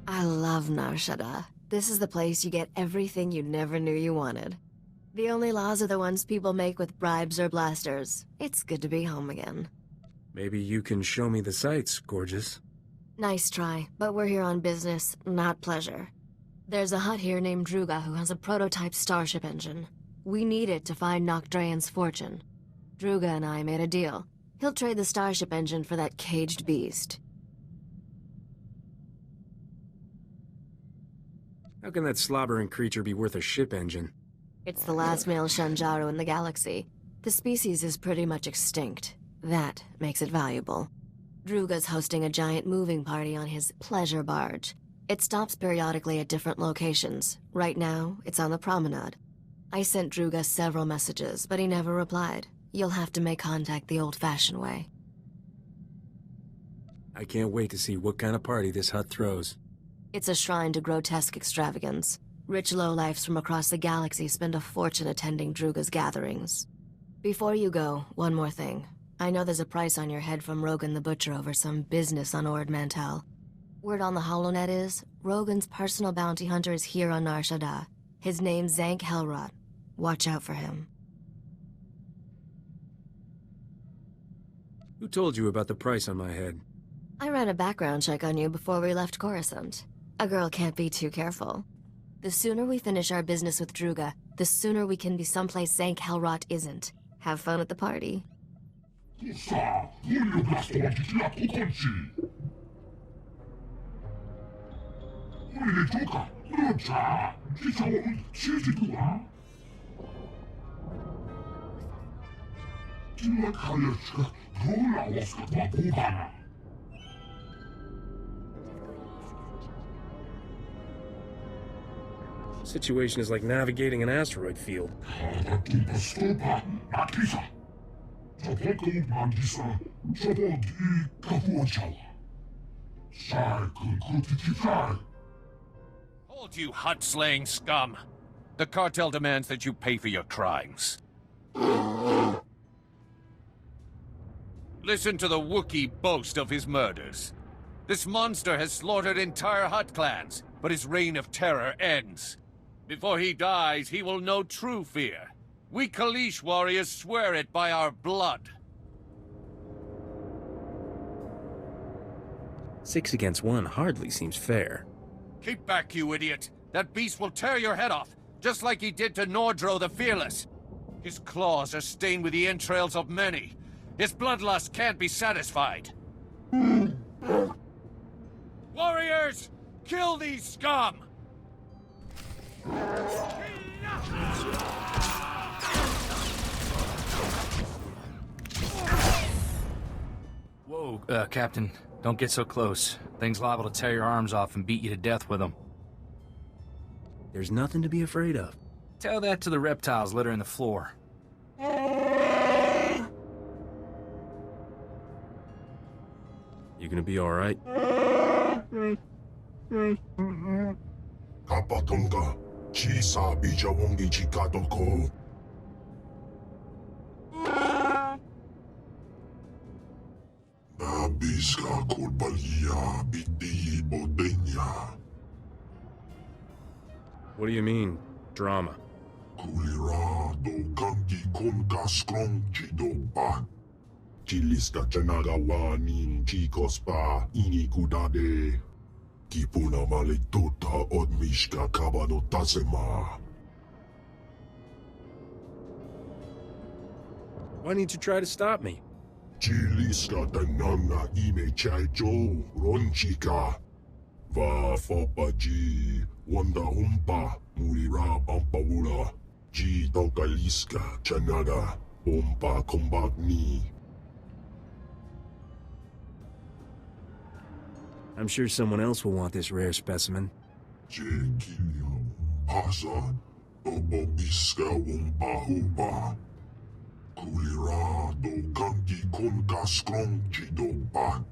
I love Shaddaa. This is the place you get everything you never knew you wanted. The only laws are the ones people make with bribes or blasters. It's good to be home again. Maybe you can show me the sights, gorgeous. Nice try, but we're here on business, not pleasure. There's a hut here named Druga who has a prototype starship engine. We need it to find Nocdrayan's fortune. Druga and I made a deal. He'll trade the starship engine for that caged beast. How can that slobbering creature be worth a ship engine? It's the last male Shanjaru in the galaxy. The species is pretty much extinct. That makes it valuable. Druga's hosting a giant moving party on his pleasure barge. It stops periodically at different locations. Right now, it's on the promenade. I sent Druga several messages, but he never replied. You'll have to make contact the old-fashioned way. I can't wait to see what kind of party this hut throws. It's a shrine to grotesque extravagance. Rich lowlifes from across the galaxy spend a fortune attending Druga's gatherings. Before you go, one more thing. I know there's a price on your head from Rogan the Butcher over some business on Ord Mantell. Word on the HoloNet is, Rogan's personal bounty hunter is here on Nar Shaddaa. His name's Zank Helrot. Watch out for him. Who told you about the price on my head? I ran a background check on you before we left Coruscant. A girl can't be too careful. The sooner we finish our business with Druga, the sooner we can be someplace Zank Helrot isn't. Have fun at the party. Situation is like navigating an asteroid field. Hold you hut-slaying scum! The cartel demands that you pay for your crimes. Listen to the Wookiee boast of his murders. This monster has slaughtered entire Hutt clans, but his reign of terror ends. Before he dies, he will know true fear. We Kaleesh warriors swear it by our blood. 6 against 1 hardly seems fair. Keep back, you idiot! That beast will tear your head off, just like he did to Nordro the Fearless. His claws are stained with the entrails of many. His bloodlust can't be satisfied. Warriors! Kill these scum! Whoa, Captain. Don't get so close. Thing's liable to tear your arms off and beat you to death with them. There's nothing to be afraid of. Tell that to the reptiles littering the floor. You gonna be alright? Kapatonga, Chisa Bijawongi Chikatoko. Nabiska Kurbalia Biti Bodenya. What do you mean, drama? Kulira do Gangi Konka Strong Chidoba. Chiliska Chanagawani Chikospa Inikudade. Kipuna Maletota Odmishka Kabano Tasema. Why didn't you try to stop me? Chiliska Tanana Ime Chaijo Ronchika. Va Fopaji Wanda Humpa Murira Pampawula. Ji Tokaliska Chanaga Humpa Kombagni. I'm sure someone else will want this rare specimen. Jekilio Pasa Obobiska Wumpa Kulira do Gangi Konka Strong Jidoba.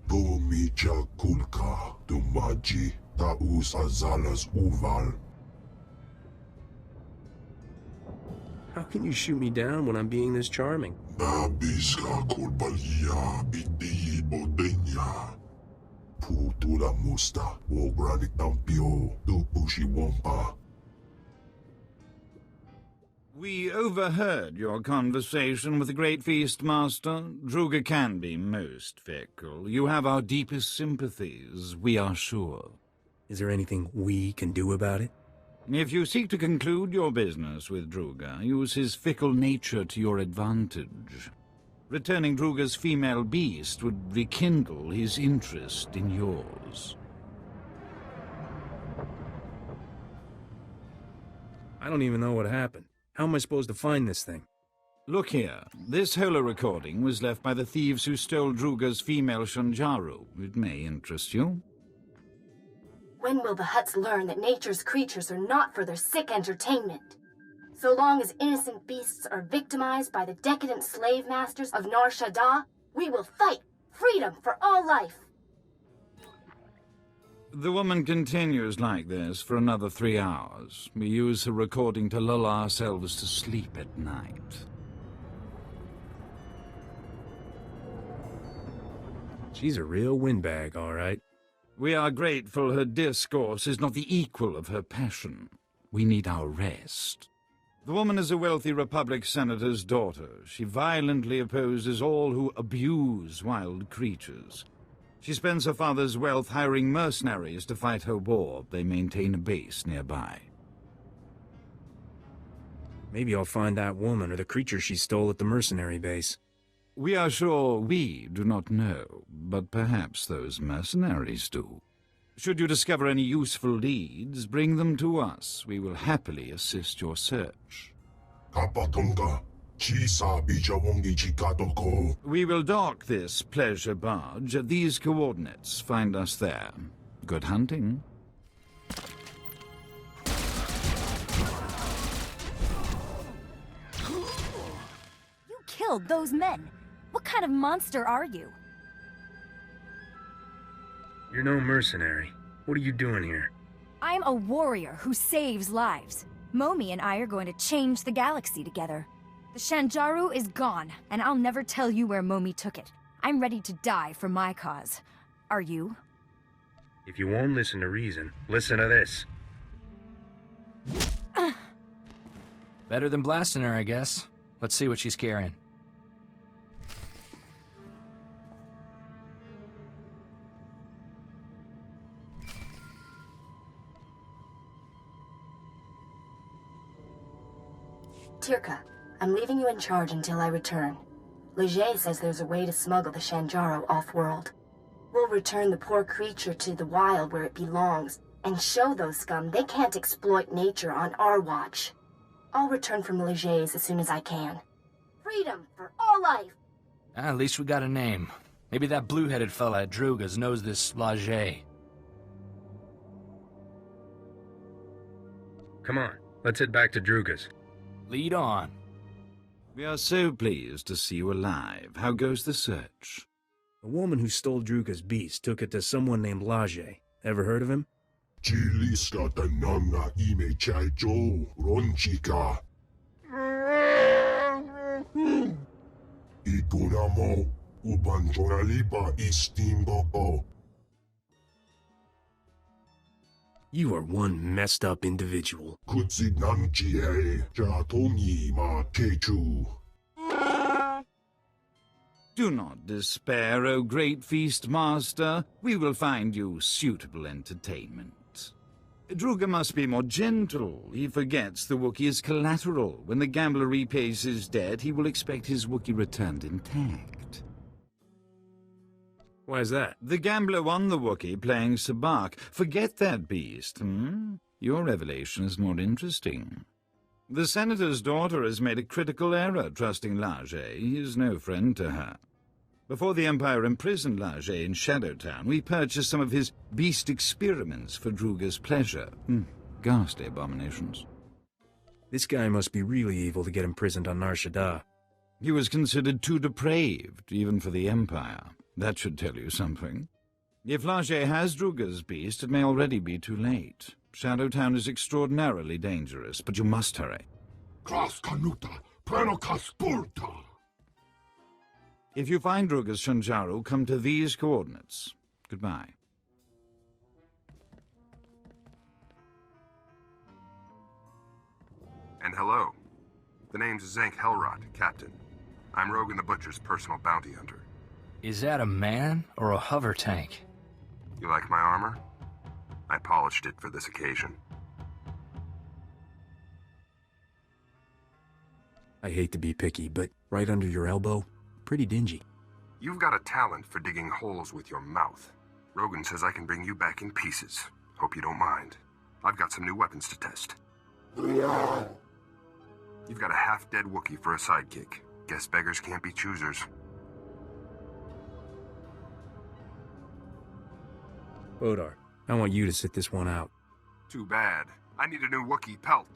Bomicha Kulka do Maji Taus Azalas Uval. How can you shoot me down when I'm being this charming? Nabiska Kurbalia Biti Bodenya. Putula musta, wo granik tampio, do pushi wompa. We overheard your conversation with the Great Feast Master. Druga can be most fickle. You have our deepest sympathies, we are sure. Is there anything we can do about it? If you seek to conclude your business with Druga, use his fickle nature to your advantage. Returning Druga's female beast would rekindle his interest in yours. I don't even know what happened. How am I supposed to find this thing? Look here. This holo recording was left by the thieves who stole Druga's female Shanjaru. It may interest you. When will the Hutts learn that nature's creatures are not for their sick entertainment? So long as innocent beasts are victimized by the decadent slave masters of Nar Shaddaa, we will fight freedom for all life. The woman continues like this for another 3 hours. We use her recording to lull ourselves to sleep at night. She's a real windbag, all right. We are grateful her discourse is not the equal of her passion. We need our rest. The woman is a wealthy Republic senator's daughter. She violently opposes all who abuse wild creatures. She spends her father's wealth hiring mercenaries to fight her war. They maintain a base nearby. Maybe I'll find that woman or the creature she stole at the mercenary base. We are sure we do not know, but perhaps those mercenaries do. Should you discover any useful leads, bring them to us. We will happily assist your search. Kapatonga, chisa bijawongi chikatoko. We will dock this pleasure barge at these coordinates. Find us there. Good hunting. You killed those men. What kind of monster are you? You're no mercenary. What are you doing here? I'm a warrior who saves lives. Momi and I are going to change the galaxy together. The Shanjaru is gone, and I'll never tell you where Momi took it. I'm ready to die for my cause. Are you? If you won't listen to reason, listen to this. Better than blasting her, I guess. Let's see what she's carrying. Tirka, I'm leaving you in charge until I return. Leger says there's a way to smuggle the Shanjaru off-world. We'll return the poor creature to the wild where it belongs, and show those scum they can't exploit nature on our watch. I'll return from Leger's as soon as I can. Freedom for all life! At least we got a name. Maybe that blue-headed fella at Druga's knows this Laje. Come on, let's head back to Druga's. Lead on. We are so pleased to see you alive. How goes the search? The woman who stole Druga's beast took it to someone named Laje. Ever heard of him? Chiliska tananga ime chaicho ronchika. Ikunamo ubanchoralipa istimboko. You are one messed up individual. Kutsignanchie jatomi ma kechu. Do not despair, O Great Feast Master. We will find you suitable entertainment. Druga must be more gentle. He forgets the Wookiee is collateral. When the gambler repays his debt, he will expect his Wookiee returned intact. Why is that? The gambler won the Wookiee playing Sabak. Forget that beast, Your revelation is more interesting. The Senator's daughter has made a critical error trusting Laje. He is no friend to her. Before the Empire imprisoned Laje in Shadowtown, we purchased some of his beast experiments for Druga's pleasure. Ghastly abominations. This guy must be really evil to get imprisoned on Nar Shaddaa. He was considered too depraved, even for the Empire. That should tell you something. If Laje has Druga's beast, it may already be too late. Shadowtown is extraordinarily dangerous, but you must hurry. Kras kanuta, prenokas pulta. If you find Druga's Shanjaru, come to these coordinates. Goodbye. And hello. The name's Zank Hellrot, Captain. I'm Rogan the Butcher's personal bounty hunter. Is that a man or a hover tank? You like my armor? I polished it for this occasion. I hate to be picky, but right under your elbow, pretty dingy. You've got a talent for digging holes with your mouth. Rogan says I can bring you back in pieces. Hope you don't mind. I've got some new weapons to test. You've got a half-dead Wookiee for a sidekick. Guess beggars can't be choosers. SWTOR, I want you to sit this one out. Too bad. I need a new Wookiee pelt.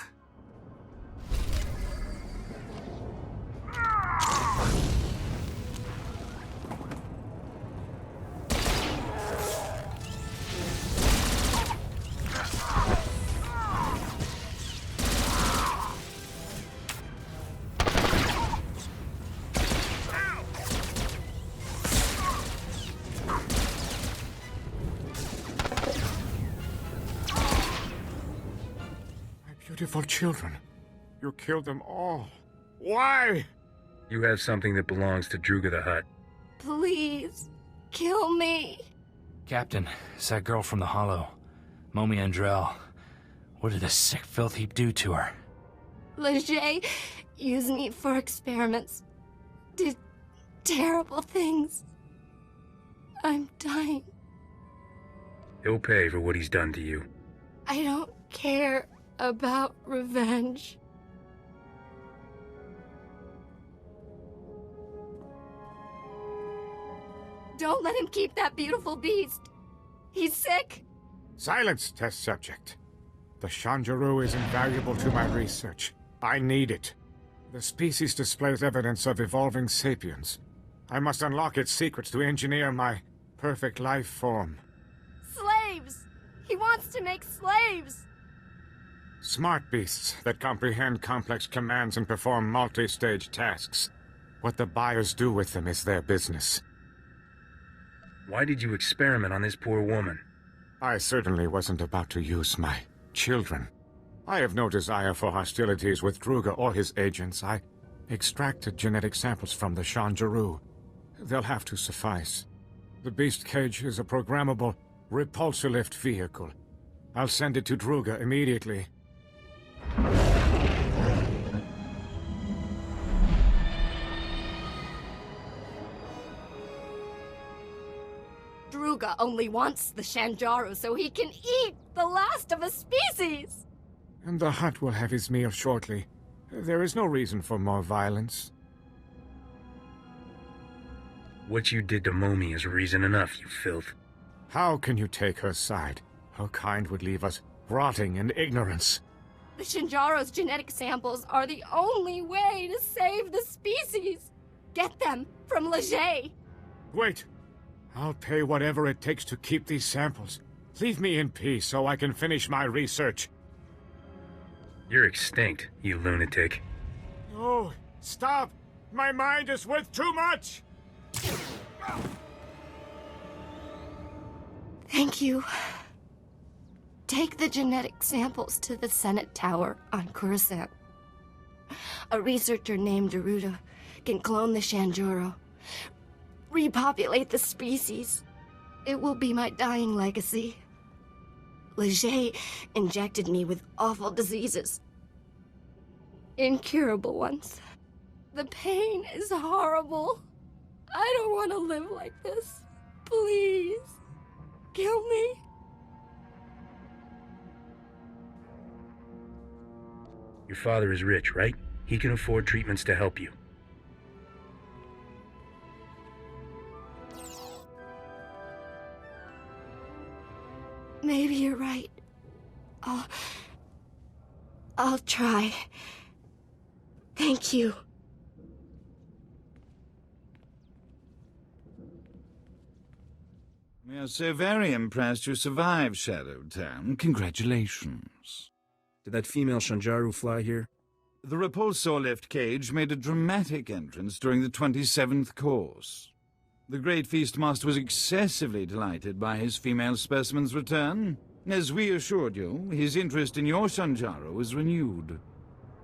Beautiful children. You killed them all. Why? You have something that belongs to Druga the Hutt. Please, kill me. Captain, it's that girl from the Hollow. Momi Andrell. What did this sick filth heap do to her? Leger used me for experiments. Did terrible things. I'm dying. He'll pay for what he's done to you. I don't care about revenge. Don't let him keep that beautiful beast. He's sick. Silence, test subject. The Shanjaru is invaluable to my research. I need it. The species displays evidence of evolving sapiens. I must unlock its secrets to engineer my perfect life form. Slaves! He wants to make slaves! Smart beasts that comprehend complex commands and perform multi-stage tasks. What the buyers do with them is their business. Why did you experiment on this poor woman? I certainly wasn't about to use my children. I have no desire for hostilities with Druga or his agents. I extracted genetic samples from the Shanjaru. They'll have to suffice. The beast cage is a programmable repulsor-lift vehicle. I'll send it to Druga immediately. Druga only wants the Shanjaru so he can eat the last of a species! And the Hutt will have his meal shortly. There is no reason for more violence. What you did to Momi is reason enough, you filth. How can you take her side? Her kind would leave us rotting in ignorance. The Shanjaru's genetic samples are the only way to save the species! Get them from Leger! Wait! I'll pay whatever it takes to keep these samples. Leave me in peace so I can finish my research. You're extinct, you lunatic. No! Stop! My mind is worth too much! Thank you. Take the genetic samples to the Senate Tower on Coruscant. A researcher named Daruda can clone the Shanjaru, repopulate the species. It will be my dying legacy. Leger injected me with awful diseases. Incurable ones. The pain is horrible. I don't want to live like this. Please, kill me. Your father is rich, right? He can afford treatments to help you. Maybe you're right. I'll try. Thank you. We are so very impressed you survived Shadowtown. Congratulations. Did that female Shanjaru fly here? The repulsor lift cage made a dramatic entrance during the 27th course. The Great Feast Master was excessively delighted by his female specimen's return. As we assured you, his interest in your Shanjaru was renewed.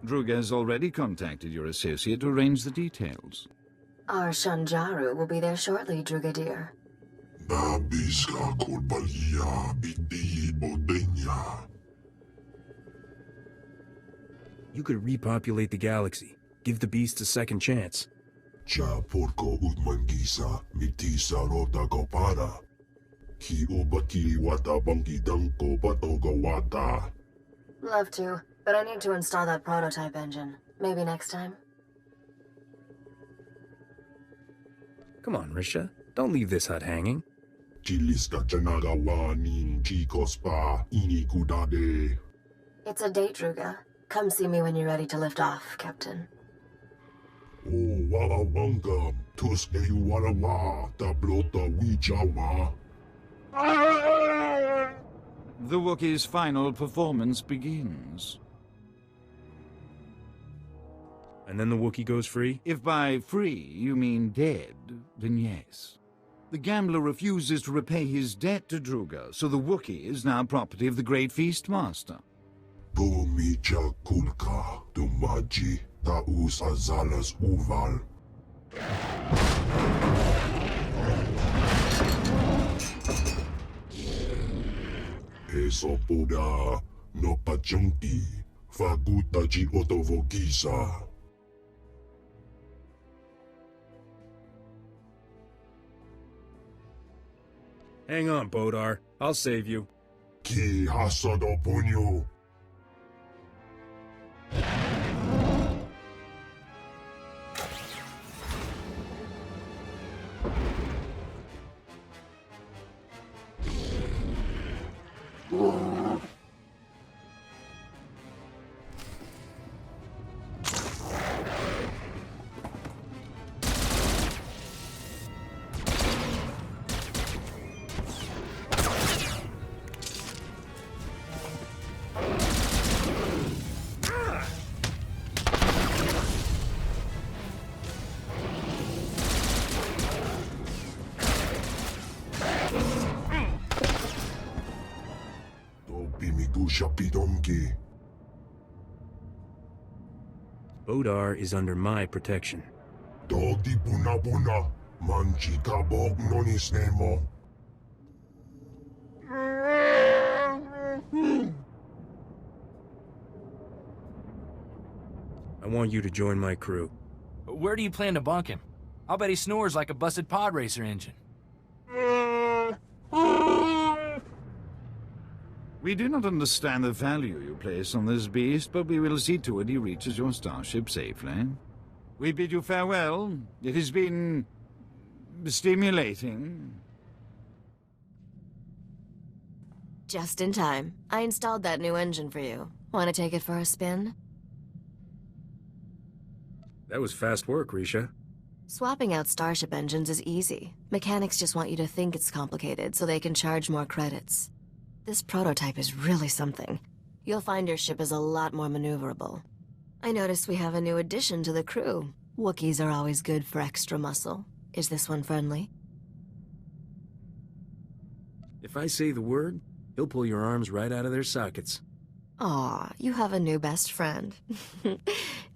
Druga has already contacted your associate to arrange the details. Our Shanjaru will be there shortly, Druga dear. Nabiska Korbalia Biti Odenya. You could repopulate the galaxy. Give the beast a second chance. Cha porko utmangisa mitisa rota kopara. Ki obaki wata bangi danko patoga wata. Love to, but I need to install that prototype engine. Maybe next time? Come on, Risha. Don't leave this hut hanging. Chiliska chanaga wanin chikospa inikudade. It's a date, Druga. Come see me when you're ready to lift off, Captain. Oh, wala wanga, tuske you wala wa, tablota wijawa. The Wookiee's final performance begins. And then the Wookiee goes free? If by free you mean dead, then yes. The gambler refuses to repay his debt to Druga, so the Wookiee is now property of the Great Feastmaster. Bumicha kulka, dumaji, taus azalas uval. Esopoda, no pachunki, fagutaji otovokisa. Hang on, Bodar. I'll save you. Ki hasado punyo. Bodar is under my protection. Dodi buna buna, manchika bog nonis nemo. I want you to join my crew. Where do you plan to bunk him? I'll bet he snores like a busted pod racer engine. We do not understand the value you place on this beast, but we will see to it he reaches your starship safely. We bid you farewell. It has been stimulating. Just in time. I installed that new engine for you. Want to take it for a spin? That was fast work, Risha. Swapping out starship engines is easy. Mechanics just want you to think it's complicated so they can charge more credits. This prototype is really something. You'll find your ship is a lot more maneuverable. I noticed we have a new addition to the crew. Wookiees are always good for extra muscle. Is this one friendly? If I say the word, he'll pull your arms right out of their sockets. Aw, you have a new best friend.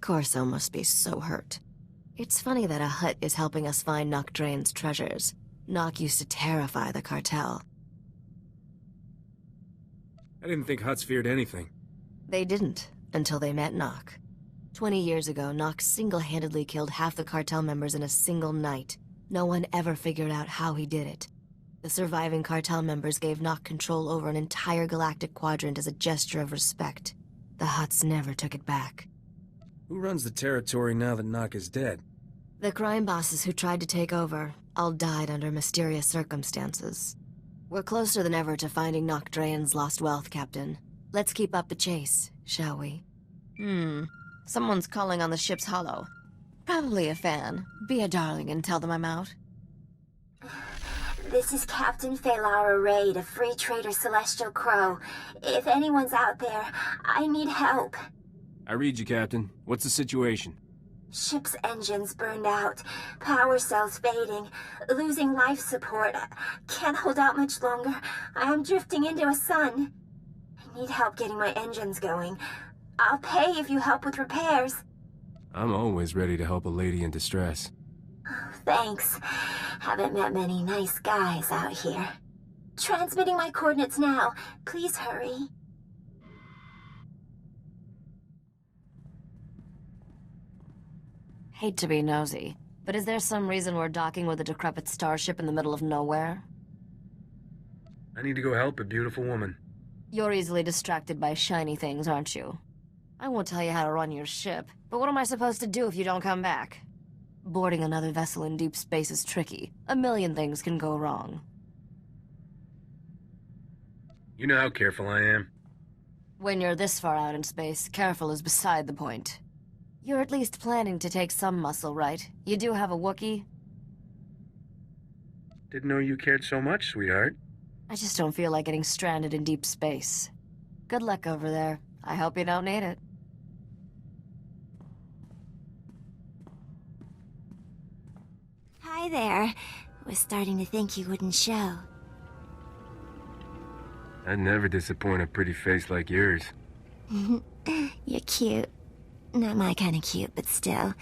Corso must be so hurt. It's funny that a Hutt is helping us find Nock Drain's treasures. Nock used to terrify the cartel. I didn't think Hutts feared anything. They didn't, until they met Nock. 20 years ago, Nock single-handedly killed half the cartel members in a single night. No one ever figured out how he did it. The surviving cartel members gave Nock control over an entire galactic quadrant as a gesture of respect. The Hutts never took it back. Who runs the territory now that Nock is dead? The crime bosses who tried to take over all died under mysterious circumstances. We're closer than ever to finding Nock Drain's lost wealth, Captain. Let's keep up the chase, shall we? Someone's calling on the ship's holo. Probably a fan. Be a darling and tell them I'm out. This is Captain Phalara Raid of Free Trader Celestial Crow. If anyone's out there, I need help. I read you, Captain. What's the situation? Ship's engines burned out, power cells fading, losing life support. Can't hold out much longer. I am drifting into a sun. I need help getting my engines going. I'll pay if you help with repairs. I'm always ready to help a lady in distress. Thanks. Haven't met many nice guys out here. Transmitting my coordinates now. Please hurry. Hate to be nosy, but is there some reason we're docking with a decrepit starship in the middle of nowhere? I need to go help a beautiful woman. You're easily distracted by shiny things, aren't you? I won't tell you how to run your ship, but what am I supposed to do if you don't come back? Boarding another vessel in deep space is tricky. A million things can go wrong. You know how careful I am. When you're this far out in space, careful is beside the point. You're at least planning to take some muscle, right? You do have a Wookiee? Didn't know you cared so much, sweetheart. I just don't feel like getting stranded in deep space. Good luck over there. I hope you don't need it. Hi there. Was starting to think you wouldn't show. I'd never disappoint a pretty face like yours. You're cute. Not my kind of cute, but still.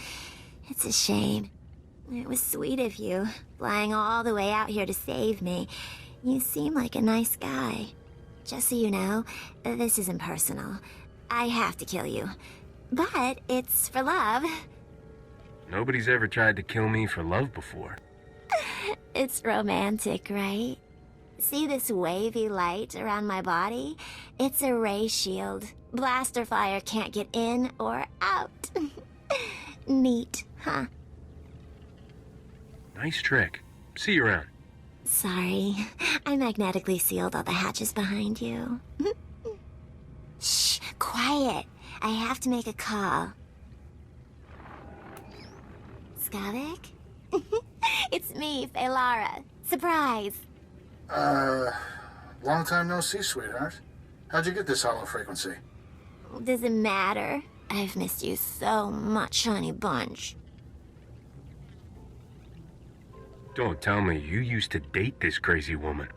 It's a shame. It was sweet of you, flying all the way out here to save me. You seem like a nice guy. Just so you know, this isn't personal. I have to kill you. But it's for love. Nobody's ever tried to kill me for love before. It's romantic, right? See this wavy light around my body? It's a ray shield. Blaster fire can't get in or out. Neat, huh? Nice trick. See you around. Sorry. I magnetically sealed all the hatches behind you. Shh, quiet. I have to make a call. Skavik? It's me, Feylara. Surprise. Long time no see, sweetheart. How'd you get this hollow frequency? Does it matter? I've missed you so much, honey bunch. Don't tell me you used to date this crazy woman.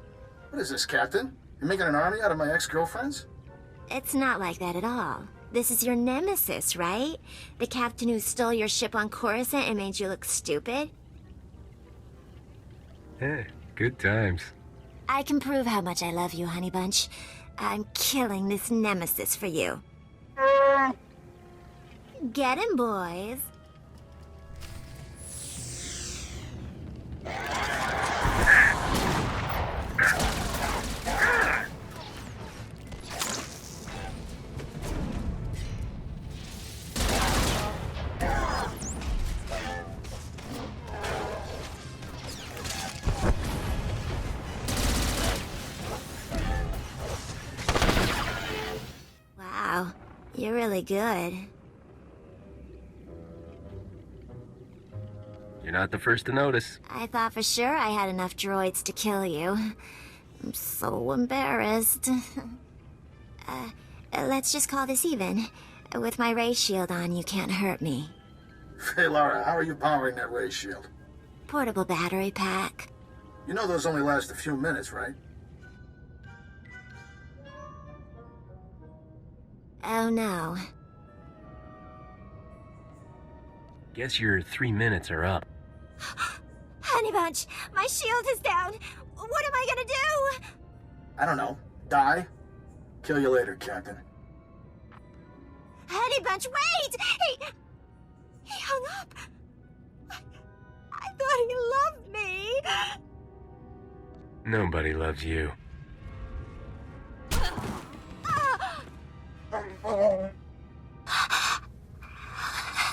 What is this, Captain? You're making an army out of my ex-girlfriends? It's not like that at all. This is your nemesis, right? The captain who stole your ship on Coruscant and made you look stupid? Hey, good times. I can prove how much I love you, honey bunch. I'm killing this nemesis for you. Get him, boys. Wow, you're really good. You're not the first to notice. I thought for sure I had enough droids to kill you. I'm so embarrassed. Let's just call this even. With my ray shield on, you can't hurt me. Hey, Lara, how are you powering that ray shield? Portable battery pack. You know those only last a few minutes, right? Oh no. Guess your 3 minutes are up. Honey Bunch, my shield is down. What am I gonna do? I don't know. Die? Kill you later, Captain. Honey Bunch, wait! He hung up. I thought he loved me. Nobody loves you.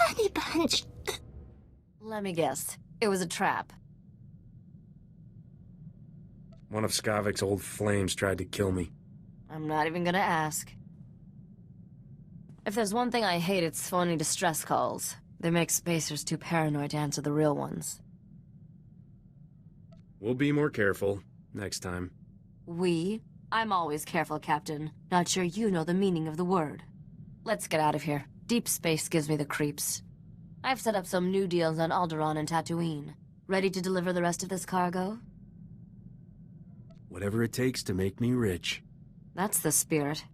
Honey Bunch. Let me guess. It was a trap. One of Skavik's old flames tried to kill me. I'm not even gonna ask. If there's one thing I hate, it's phony distress calls. They make spacers too paranoid to answer the real ones. We'll be more careful next time. We? I'm always careful, Captain. Not sure you know the meaning of the word. Let's get out of here. Deep space gives me the creeps. I've set up some new deals on Alderaan and Tatooine. Ready to deliver the rest of this cargo? Whatever it takes to make me rich. That's the spirit.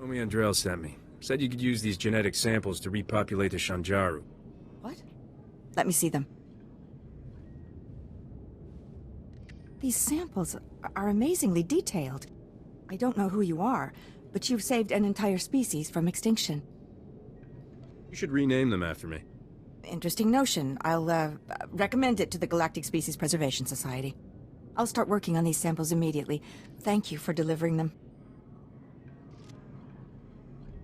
Omi Andrell sent me. Said you could use these genetic samples to repopulate the Shanjaru. What? Let me see them. These samples are amazingly detailed. I don't know who you are, but you've saved an entire species from extinction. You should rename them after me. Interesting notion. I'll, recommend it to the Galactic Species Preservation Society. I'll start working on these samples immediately. Thank you for delivering them.